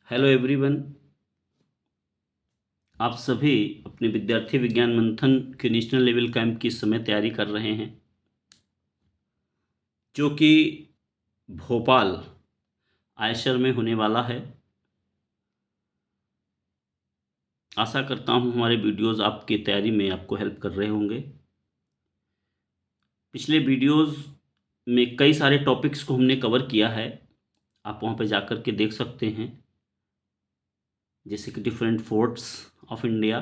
Hello everyone. आप सभी अपने विद्यार्थी विज्ञान मंथन के नेशनल लेवल कैंप की इस समय तैयारी कर रहे हैं, जो कि भोपाल आयशर में होने वाला है। आशा करता हूं हमारे वीडियोस आपकी तैयारी में आपको हेल्प कर रहे होंगे। पिछले वीडियोस में कई सारे टॉपिक्स को हमने कवर किया है, आप वहां पर जाकर के देख सकते हैं, जैसे कि डिफरेंट फोर्ट्स ऑफ इंडिया,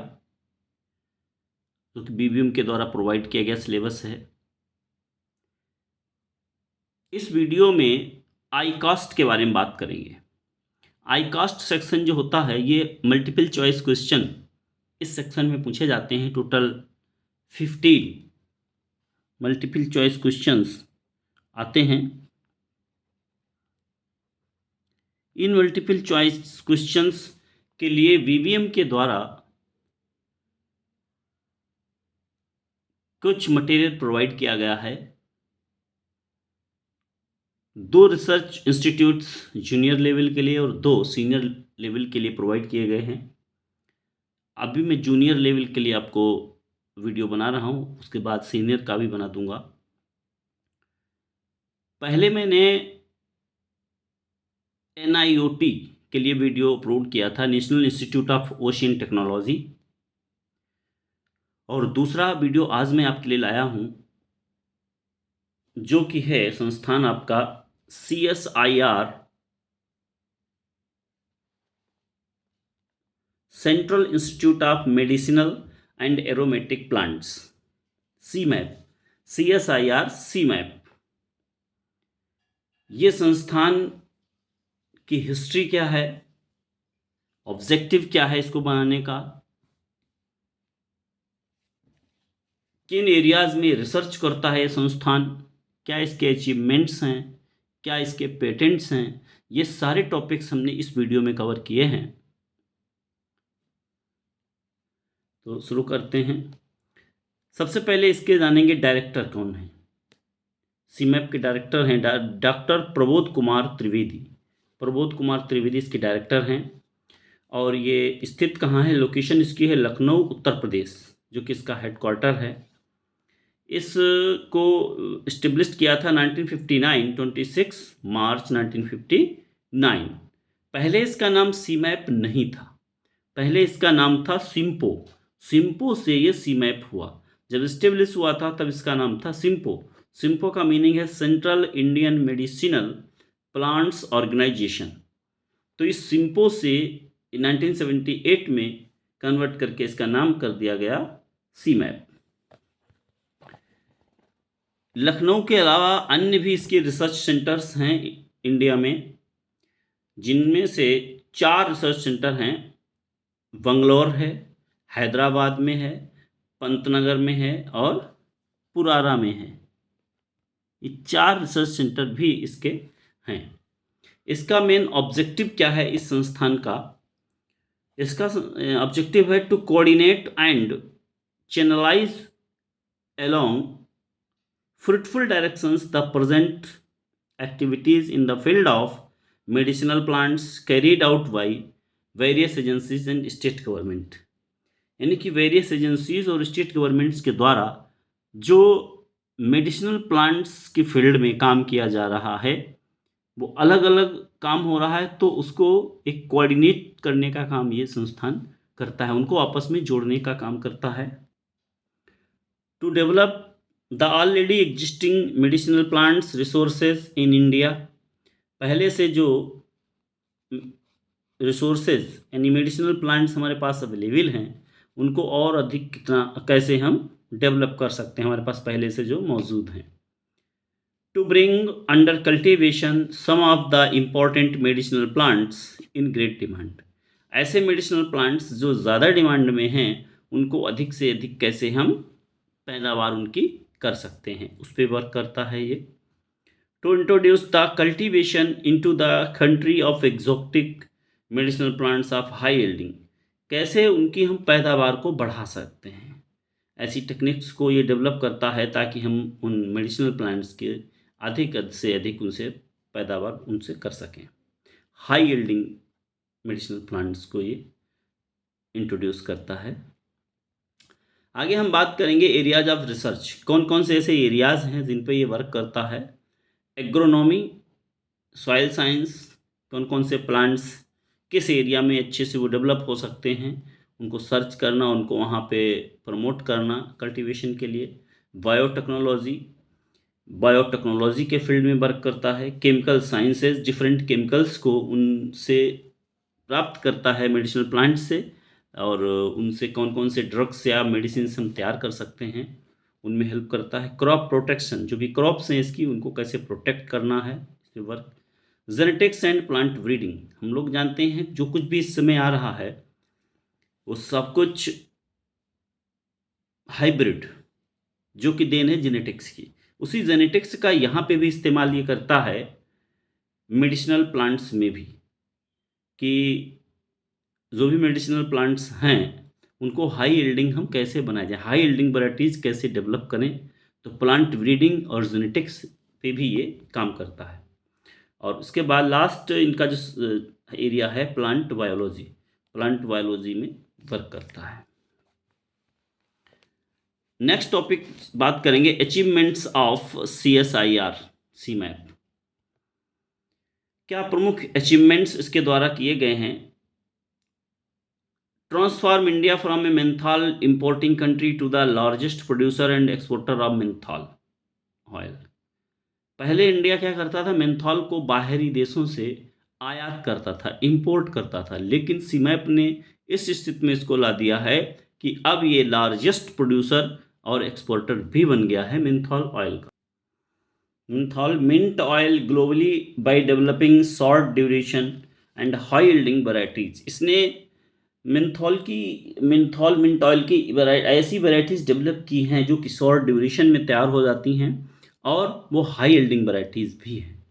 जो कि बीबीएम के द्वारा प्रोवाइड किया गया सिलेबस है। इस वीडियो में आई कास्ट के बारे में बात करेंगे। आई कास्ट सेक्शन जो होता है, ये मल्टीपल चॉइस क्वेश्चन इस सेक्शन में पूछे जाते हैं। टोटल 15 मल्टीपल चॉइस क्वेश्चंस आते हैं। इन मल्टीपल चॉइस क्वेश्चंस के लिए वीवीएम के द्वारा कुछ मटेरियल प्रोवाइड किया गया है। 2 रिसर्च इंस्टीट्यूट्स जूनियर लेवल के लिए और 2 सीनियर लेवल के लिए प्रोवाइड किए गए हैं। अभी मैं जूनियर लेवल के लिए आपको वीडियो बना रहा हूँ, उसके बाद सीनियर का भी बना दूंगा। पहले मैंने NIOT के लिए वीडियो अपलोड किया था, national institute of ocean technology, और दूसरा वीडियो आज मैं आपके लिए लाया हूँ, जो कि है संस्थान आपका CSIR, central institute of medicinal and aromatic plants, CMAP, CSIR CMAP। ये संस्थान की हिस्ट्री क्या है, ऑब्जेक्टिव क्या है इसको बनाने का, किन एरियाज में रिसर्च करता है ये संस्थान, क्या इसके अचीवमेंट्स हैं, क्या इसके पेटेंट्स हैं, ये सारे टॉपिक्स हमने इस वीडियो में कवर किए हैं। तो शुरू करते हैं। सबसे पहले इसके जानेंगे डायरेक्टर कौन है। CMAP के डायरेक्टर हैं डॉक्टर प्रबोध कुमार त्रिवेदी। प्रबोध कुमार त्रिवेदी इसके डायरेक्टर हैं, और ये स्थित कहाँ है, लोकेशन इसकी है लखनऊ उत्तर प्रदेश, जो कि इसका हेडक्वार्टर है। इसको इस्टेब्लिश किया था 1959, 26 मार्च 1959। पहले इसका नाम CMAP नहीं था, पहले इसका नाम था सिम्पो। सिम्पो से ये CMAP हुआ। जब इस्टेब्लिश हुआ था तब इसका नाम था सिम्पो। सिम्पो का मीनिंग है central Indian medicinal plants organisation. तो इस सिम्पो से 1978 में कन्वर्ट करके इसका नाम कर दिया गया CMAP। लखनऊ के अलावा अन्य भी इसके रिसर्च सेंटर्स हैं इंडिया में, जिनमें से 4 रिसर्च सेंटर हैं। बंगलौर है, हैदराबाद में है, पंतनगर में है और पुरारा में है। ये 4 रिसर्च सेंटर भी इसके हैं। इसका मेन ऑब्जेक्टिव क्या है इस संस्थान का? इसका ऑब्जेक्टिव है to coordinate and channelise along fruitful directions the present activities in the field of medicinal plants carried out by various agencies and state government। यानी कि वेरियस एजेंसीज और स्टेट गवर्नमेंट्स के द्वारा जो मेडिसिनल प्लांट्स की field में काम किया जा रहा है, वो अलग अलग काम हो रहा है, तो उसको एक कोऑर्डिनेट करने का काम ये संस्थान करता है, उनको आपस में जोड़ने का काम करता है। To develop the already existing medicinal plants resources in India, पहले से जो रिसोर्सेज यानी मेडिसिनल प्लांट्स हमारे पास अवेलेबल हैं, उनको और अधिक कितना कैसे हम डेवलप कर सकते हैं हमारे पास पहले से जो मौजूद हैं। To bring under cultivation some of the important medicinal plants in great demand, ऐसे मेडिसिनल प्लांट्स जो ज़्यादा डिमांड में हैं उनको अधिक से अधिक कैसे हम पैदावार उनकी कर सकते हैं, उस पर वर्क करता है ये। To introduce the cultivation into the country of exotic medicinal plants of high yielding, कैसे उनकी हम पैदावार को बढ़ा सकते हैं, ऐसी टेक्निक्स को ये डेवलप करता है ताकि हम उन मेडिसिनल प्लांट्स के अधिक से अधिक उनसे पैदावार उनसे कर सकें। हाई यील्डिंग मेडिसिनल प्लांट्स को ये इंट्रोड्यूस करता है। आगे हम बात करेंगे एरियाज ऑफ रिसर्च, कौन कौन से ऐसे एरियाज हैं जिन पे ये वर्क करता है। एग्रोनॉमी, सॉइल साइंस, कौन कौन से प्लांट्स किस एरिया में अच्छे से वो डेवलप हो सकते हैं, उनको सर्च करना, उनको वहाँ पे प्रमोट करना कल्टीवेशन के लिए। बायोटेक्नोलॉजी, बायोटेक्नोलॉजी के फील्ड में वर्क करता है। केमिकल साइंसेज, डिफरेंट केमिकल्स को उनसे प्राप्त करता है मेडिसिनल प्लांट से, और उनसे कौन कौन से ड्रग्स या मेडिसिन हम तैयार कर सकते हैं उनमें हेल्प करता है। क्रॉप प्रोटेक्शन, जो भी क्रॉप्स हैं इसकी, उनको कैसे प्रोटेक्ट करना है, इसके work. Genetics and plant breeding, हम लोग जानते हैं जो कुछ भी इस समय आ रहा है वो सब कुछ हाइब्रिड, जो कि देन है जेनेटिक्स की, उसी जेनेटिक्स का यहाँ पे भी इस्तेमाल ये करता है मेडिसिनल प्लांट्स में भी, कि जो भी मेडिसिनल प्लांट्स हैं उनको हाई यील्डिंग हम कैसे बनाए जाए, हाई यील्डिंग वैरायटीज़ कैसे डेवलप करें। तो प्लांट ब्रीडिंग और जेनेटिक्स पे भी ये काम करता है। और उसके बाद लास्ट इनका जो एरिया है प्लांट बायोलॉजी, प्लांट बायोलॉजी में वर्क करता है। नेक्स्ट टॉपिक बात करेंगे अचीवमेंट्स ऑफ CSIR, CMAP। क्या प्रमुख अचीवमेंट्स इसके द्वारा किए गए हैं। Transform India from a menthol importing country to the largest producer and exporter of menthol oil. पहले इंडिया क्या करता था, मेंथॉल को बाहरी देशों से आयात करता था, इंपोर्ट करता था, लेकिन सीमैप ने इस स्थिति में इसको ला दिया है कि अब ये लार्जेस्ट प्रोड्यूसर और एक्सपोर्टर भी बन गया है मेंथॉल ऑयल का। Menthol mint oil globally by developing short duration and high yielding varieties. इसने मिंट ऑयल की ऐसी वैरायटीज़ डेवलप की हैं जो कि शॉर्ट ड्यूरेशन में तैयार हो जाती हैं और वो हाई यील्डिंग वैरायटीज़ भी हैं।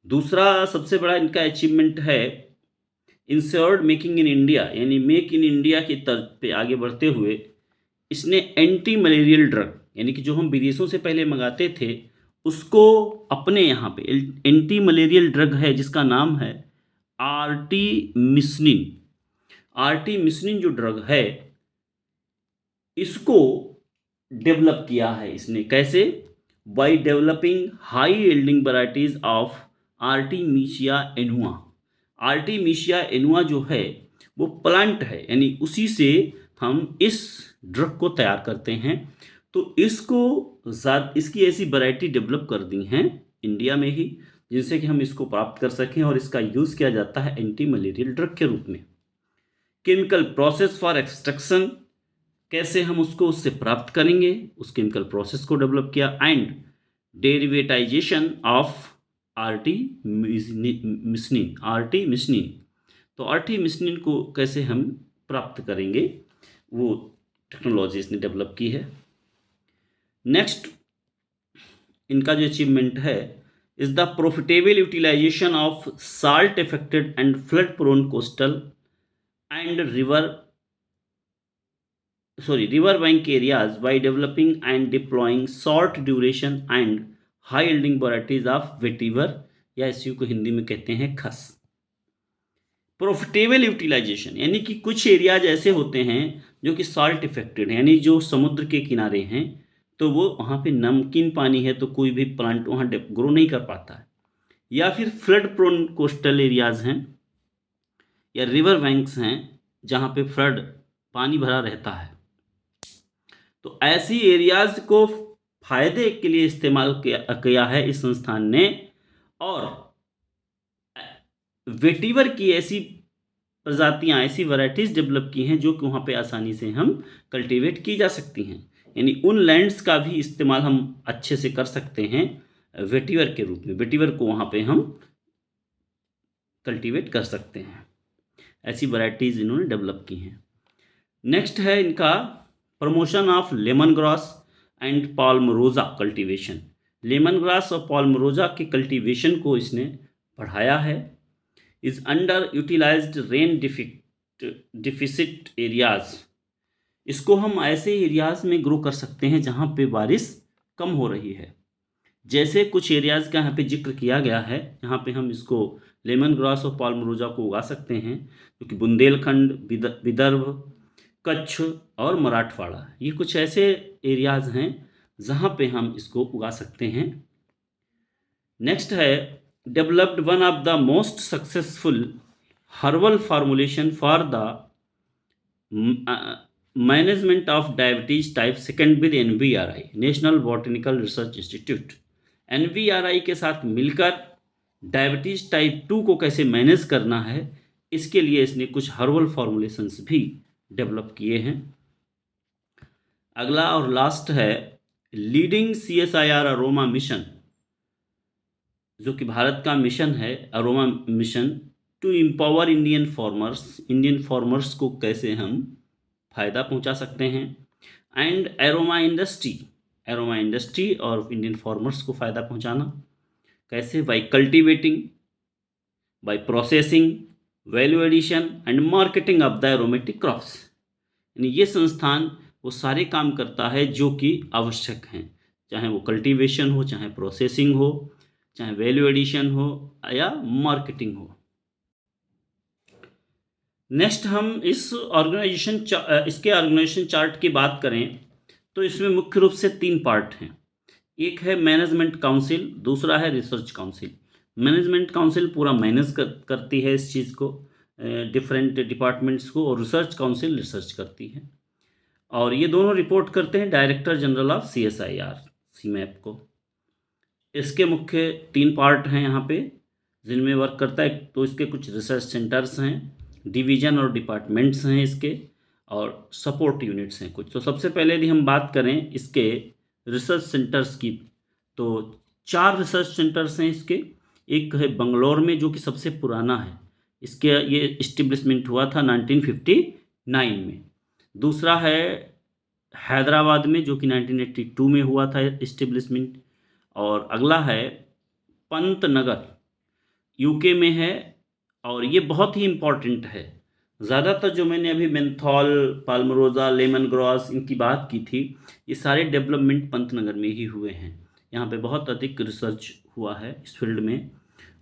दूसरा सबसे बड़ा इनका अचीवमेंट है इंश्योर्ड मेकिंग इन इंडिया, यानी मेक इन इंडिया की तर्ज पे आगे बढ़ते हुए इसने एंटी मलेरियल ड्रग, यानी कि जो हम विदेशों से पहले मंगाते थे उसको अपने यहाँ पे एंटी मलेरियल ड्रग है जिसका नाम है आर्टीमिसनिन। आर्टीमिसनिन जो ड्रग है इसको डेवलप किया है इसने, कैसे, by developing high yielding varieties of Artemisia annua. Artemisia annua जो है वो प्लांट है, यानी उसी से हम इस ड्रग को तैयार करते हैं। तो इसकी ऐसी वैरायटी डेवलप कर दी हैं इंडिया में ही जिनसे कि हम इसको प्राप्त कर सकें, और इसका यूज़ किया जाता है एंटी मलेरियल ड्रग के रूप में। केमिकल प्रोसेस फॉर एक्सट्रैक्शन, कैसे हम उसको उससे प्राप्त करेंगे, उस केमिकल प्रोसेस को डेवलप किया। एंड डेरिवेटाइजेशन ऑफ आर्टिमिसनिन, तो आर्टिमिसनिन को कैसे हम प्राप्त करेंगे वो टेक्नोलॉजी इसने डेवलप की है। नेक्स्ट इनका जो अचीवमेंट है is the profitable utilization of salt affected and flood prone coastal and river bank areas by developing and deploying short duration and high yielding varieties of vetiver, या इसी को हिंदी में कहते हैं खस। प्रॉफिटेबल यूटिलाइजेशन यानी कि कुछ एरियाज ऐसे होते हैं जो कि सॉल्ट इफेक्टेड हैं, यानी जो समुद्र के किनारे हैं, तो वो वहाँ पे नमकीन पानी है तो कोई भी प्लांट वहाँ ग्रो नहीं कर पाता है, या फिर फ्लड प्रोन कोस्टल एरियाज हैं या रिवर बैंक्स हैं जहाँ पे फ्लड पानी भरा रहता है। तो ऐसी एरियाज को फायदे के लिए इस्तेमाल किया है इस संस्थान ने, और वेटिवर की ऐसी प्रजातियां, ऐसी वैरायटीज डेवलप की हैं जो कि वहाँ पे आसानी से हम कल्टीवेट की जा सकती हैं, यानी उन लैंड्स का भी इस्तेमाल हम अच्छे से कर सकते हैं वेटिवर के रूप में। वेटिवर को वहाँ पे हम कल्टीवेट कर सकते हैं, ऐसी वैरायटीज इन्होंने डेवलप की हैं। नेक्स्ट है इनका promotion of lemon grass and palmarosa cultivation. Lemon grass और पाल्मरोजा के कल्टीवेशन को इसने बढ़ाया है। Is underutilized rain deficit areas, इसको हम ऐसे एरियाज में ग्रो कर सकते हैं जहाँ पे बारिश कम हो रही है, जैसे कुछ एरियाज़ का यहाँ पे जिक्र किया गया है, यहाँ पे हम इसको लेमन ग्रास और पाल्मरोजा को उगा सकते हैं, क्योंकि बुंदेलखंड, विदर्भ, कच्छ और मराठवाड़ा ये कुछ ऐसे एरियाज़ हैं जहाँ पे हम इसको उगा सकते हैं। नेक्स्ट है, developed one of the most successful herbal formulation for the management of diabetes type second with NBRI, national botanical research institute. NBRI के साथ मिलकर डायबिटीज टाइप 2 को कैसे मैनेज करना है, इसके लिए इसने कुछ हर्बल फॉर्मुलेशंस भी डेवलप किए हैं। अगला और लास्ट है, लीडिंग CSIR अरोमा मिशन, जो कि भारत का मिशन है, aroma mission to empower Indian farmers को कैसे हम फ़ायदा पहुंचा सकते हैं। एंड एरोमा इंडस्ट्री और इंडियन फार्मर्स को फ़ायदा पहुंचाना कैसे, by cultivating, by processing, value addition and marketing of the aromatic crops. यानी ये संस्थान वो सारे काम करता है जो कि आवश्यक हैं, चाहे वो कल्टीवेशन हो, चाहे प्रोसेसिंग हो, चाहे वैल्यू एडिशन हो या मार्केटिंग हो। नेक्स्ट हम इसके ऑर्गेनाइजेशन चार्ट की बात करें तो इसमें मुख्य रूप से 3 पार्ट हैं। एक है मैनेजमेंट काउंसिल, दूसरा है रिसर्च काउंसिल। मैनेजमेंट काउंसिल पूरा मैनेज करती है इस चीज़ को, डिफरेंट डिपार्टमेंट्स को, और रिसर्च काउंसिल रिसर्च करती है, और ये दोनों रिपोर्ट करते हैं director general of CSIR CMAP को। इसके मुख्य 3 पार्ट हैं यहाँ पे जिनमें वर्क करता है। तो इसके कुछ रिसर्च सेंटर्स हैं, डिवीज़न और डिपार्टमेंट्स हैं इसके, और सपोर्ट यूनिट्स हैं कुछ। तो सबसे पहले यदि हम बात करें इसके रिसर्च सेंटर्स की, तो 4 रिसर्च सेंटर्स हैं इसके। एक है बंगलौर में जो कि सबसे पुराना है, इसके ये इस्टेब्लिशमेंट हुआ था 1959 में। दूसरा है हैदराबाद में जो कि 1982 में हुआ था इस्टेब्लिशमेंट। और अगला है पंतनगर, UK में है, और ये बहुत ही इम्पॉर्टेंट है। ज़्यादातर जो मैंने अभी मेंथॉल, पाल्मरोजा, लेमन ग्रास इनकी बात की थी, ये सारे डेवलपमेंट पंतनगर में ही हुए हैं। यहाँ पे बहुत अधिक रिसर्च हुआ है इस फील्ड में।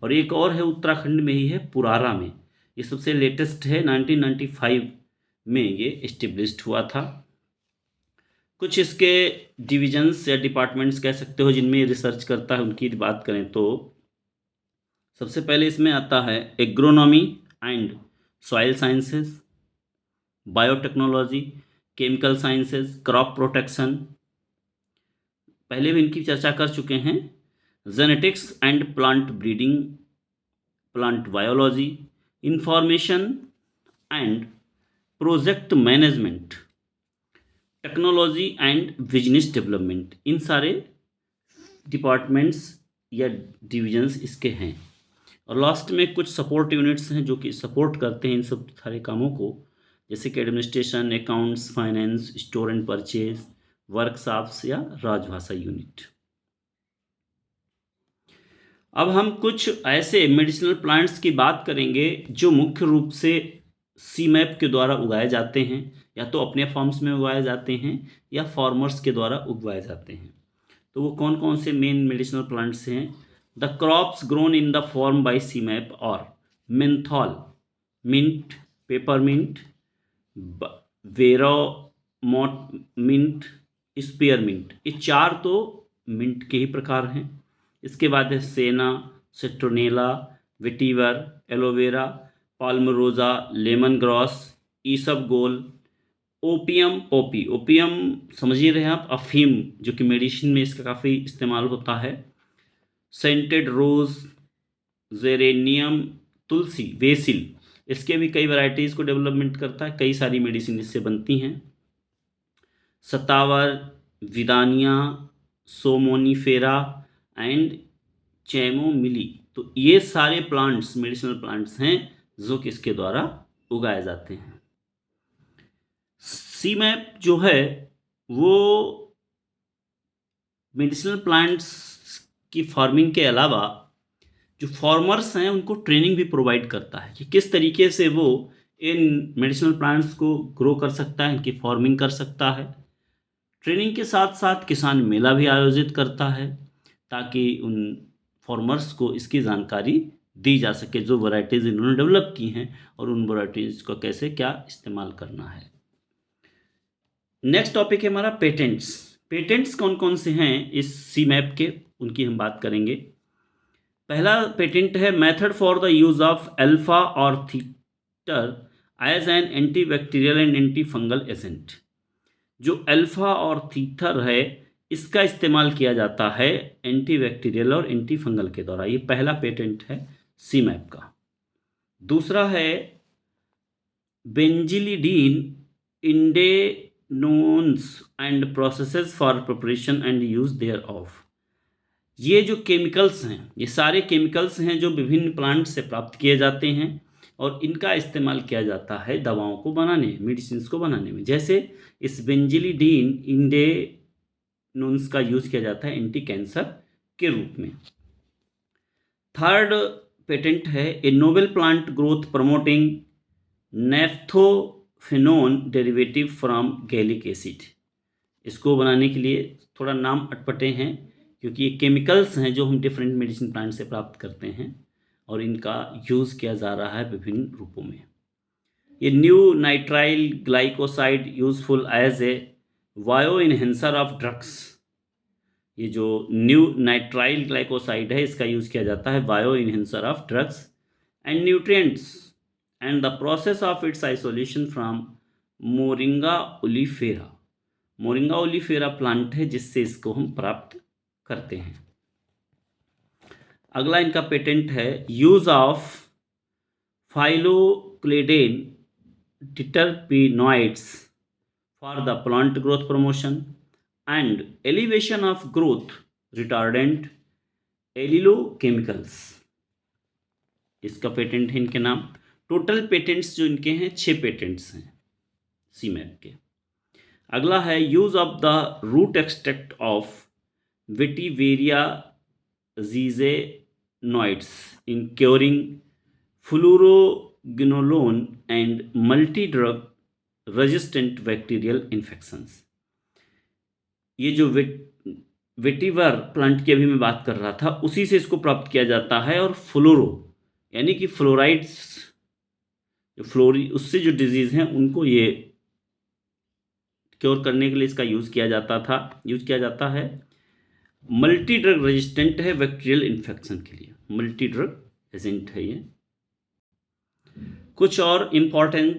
और एक और है उत्तराखंड में ही है, पुरारा में, ये सबसे लेटेस्ट है, 1995 में ये इस्टेब्लिश्ड हुआ था। कुछ इसके डिविजन्स या डिपार्टमेंट्स कह सकते हो जिनमें रिसर्च करता है, उनकी बात करें तो सबसे पहले इसमें आता है agronomy and soil sciences, biotechnology, chemical sciences, crop protection, पहले भी इनकी चर्चा कर चुके हैं, genetics and plant breeding, plant biology, information and project management, technology and business development. इन सारे डिपार्टमेंट्स या डिविजन्स इसके हैं। और लास्ट में कुछ सपोर्ट यूनिट्स हैं जो कि सपोर्ट करते हैं इन सब सारे कामों को, जैसे कि administration, accounts, finance, store and purchase, workshops या राजभाषा यूनिट। अब हम कुछ ऐसे मेडिसिनल प्लांट्स की बात करेंगे जो मुख्य रूप से CMAP के द्वारा उगाए जाते हैं, या तो अपने फार्म्स में उगाए जाते हैं या फार्मर्स के द्वारा उगाए जाते हैं। तो वो कौन कौन से मेन मेडिसिनल प्लांट्स हैं? The crops grown in the farm by CMAP और menthol, mint, peppermint, bergamot mint, spearmint, ये 4 तो मिंट के ही प्रकार हैं। इसके बाद है senna, citronella, vetiver, aloe vera, palmarosa, lemon grass, isabgol, opium poppy, opium समझ ही रहे हैं आप, अफीम, जो कि मेडिसिन में इसका काफ़ी इस्तेमाल होता है, सेंटेड रोज, जेरेनियम, तुलसी, बेसिल, इसके भी कई वैरायटीज़ को डेवलपमेंट करता है, कई सारी मेडिसिन इससे बनती हैं, सतावर, विदानिया, सोमोनीफेरा एंड चैमोमिली। तो ये सारे प्लांट्स मेडिसिनल प्लांट्स हैं जो कि इसके द्वारा उगाए जाते हैं। CMAP जो है वो मेडिसिनल प्लांट्स की फार्मिंग के अलावा जो फार्मर्स हैं उनको ट्रेनिंग भी प्रोवाइड करता है कि किस तरीके से वो इन मेडिसिनल प्लांट्स को ग्रो कर सकता है, इनकी फार्मिंग कर सकता है। ट्रेनिंग के साथ साथ किसान मेला भी आयोजित करता है ताकि उन फार्मर्स को इसकी जानकारी दी जा सके, जो वैरायटीज़ इन्होंने डेवलप की हैं और उन वैरायटीज़ को कैसे क्या इस्तेमाल करना है। नेक्स्ट टॉपिक है हमारा पेटेंट्स। पेटेंट्स कौन कौन से हैं इस सी मैप के, उनकी हम बात करेंगे। पहला पेटेंट है method for the use of alpha और theta as an antibacterial and antifungal agent. जो अल्फा और थीथर है इसका इस्तेमाल किया जाता है एंटी बैक्टीरियल और एंटी फंगल के द्वारा। ये पहला पेटेंट है सी मैप का। दूसरा है benzylidene indanones and processes for preparation and use thereof. ये जो केमिकल्स हैं, ये सारे केमिकल्स हैं जो विभिन्न प्लांट से प्राप्त किए जाते हैं और इनका इस्तेमाल किया जाता है दवाओं को बनाने, मेडिसिन को बनाने में। जैसे इस बेंजिलिडीन इंडेनोन्स का यूज़ किया जाता है एंटी कैंसर के रूप में। थर्ड पेटेंट है a novel plant growth promoting naphthophenone derivative from gallic acid. इसको बनाने के लिए थोड़ा नाम अटपटे हैं क्योंकि ये केमिकल्स हैं जो हम डिफरेंट मेडिसिन प्लांट से प्राप्त करते हैं और इनका यूज़ किया जा रहा है विभिन्न रूपों में। ये new nitrile glycoside useful as a bio enhancer of drugs. ये जो न्यू नाइट्राइल ग्लाइकोसाइड है इसका यूज़ किया जाता है bio enhancer of drugs and nutrients and the process of its isolation from moringa oleifera. Moringa oleifera plant है जिससे इसको हम प्राप्त करते हैं। अगला इनका पेटेंट है use of phyllocladane diterpenoids for the plant growth promotion and elevation of growth retardant allelochemicals. इसका पेटेंट है इनके नाम। टोटल पेटेंट्स जो इनके हैं 6 पेटेंट्स हैं सी मैप के। अगला है use of the root extract of vetiveria zizanioides in curing fluoroquinolone and multi drug resistant bacterial infections. ये जो वेटिवर प्लांट की अभी मैं बात कर रहा था उसी से इसको प्राप्त किया जाता है और फ्लोरो यानी कि फ्लोराइड्स जो फ्लोरी उससे जो डिजीज़ हैं उनको ये क्योर करने के लिए इसका यूज़ किया जाता है। मल्टी ड्रग रेजिस्टेंट है बैक्टीरियल इन्फेक्शन के लिए, मल्टी ड्रग एजेंट है ये। कुछ और इम्पॉर्टेंट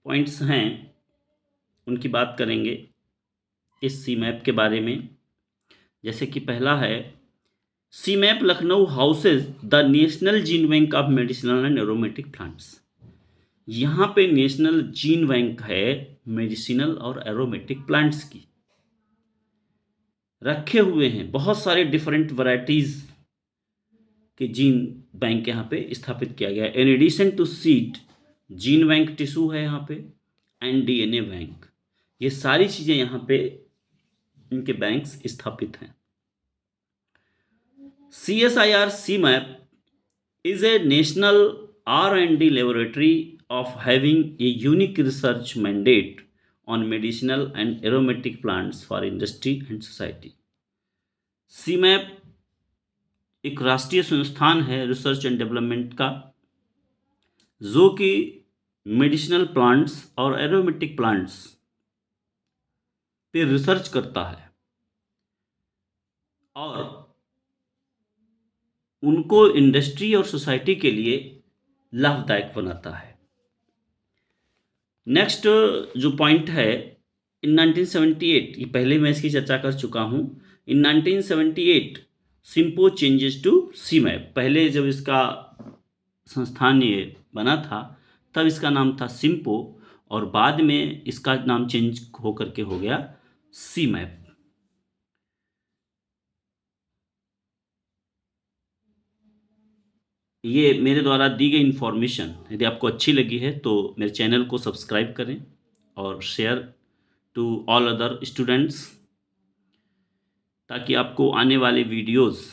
पॉइंट्स हैं उनकी बात करेंगे इस सी मैप के बारे में। जैसे कि पहला है CIMAP Lucknow houses the national gene bank of medicinal and aromatic plants. यहाँ पे नेशनल जीन बैंक है मेडिसिनल और एरोमेटिक प्लांट्स की रखे हुए हैं। बहुत सारे डिफरेंट वैरायटीज़ के जीन बैंक यहाँ पे स्थापित किया गया है। In addition to seed gene bank tissue है यहाँ पे एंड डीएनए बैंक। ये सारी चीज़ें यहाँ पे इनके बैंक्स स्थापित हैं। CSIR CMAP is a national R&D laboratory of having a unique research mandate on medicinal and aromatic plants for industry and society. CMAP एक राष्ट्रीय संस्थान है रिसर्च एंड डेवलपमेंट का जो कि मेडिसिनल प्लांट्स और एरोमेटिक प्लांट्स पे रिसर्च करता है और उनको इंडस्ट्री और सोसाइटी के लिए लाभदायक बनाता है। नेक्स्ट जो पॉइंट है इन 1978, ये पहले मैं इसकी चर्चा कर चुका हूँ। इन 1978 सिम्पो चेंजेस टू सी मैप। पहले जब इसका संस्थान ये बना था तब इसका नाम था सिम्पो और बाद में इसका नाम चेंज हो करके हो गया सी मैप। ये मेरे द्वारा दी गई इन्फॉर्मेशन यदि आपको अच्छी लगी है तो मेरे चैनल को सब्सक्राइब करें और share to all other students ताकि आपको आने वाले वीडियोस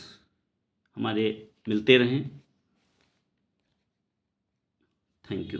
हमारे मिलते रहें। Thank you.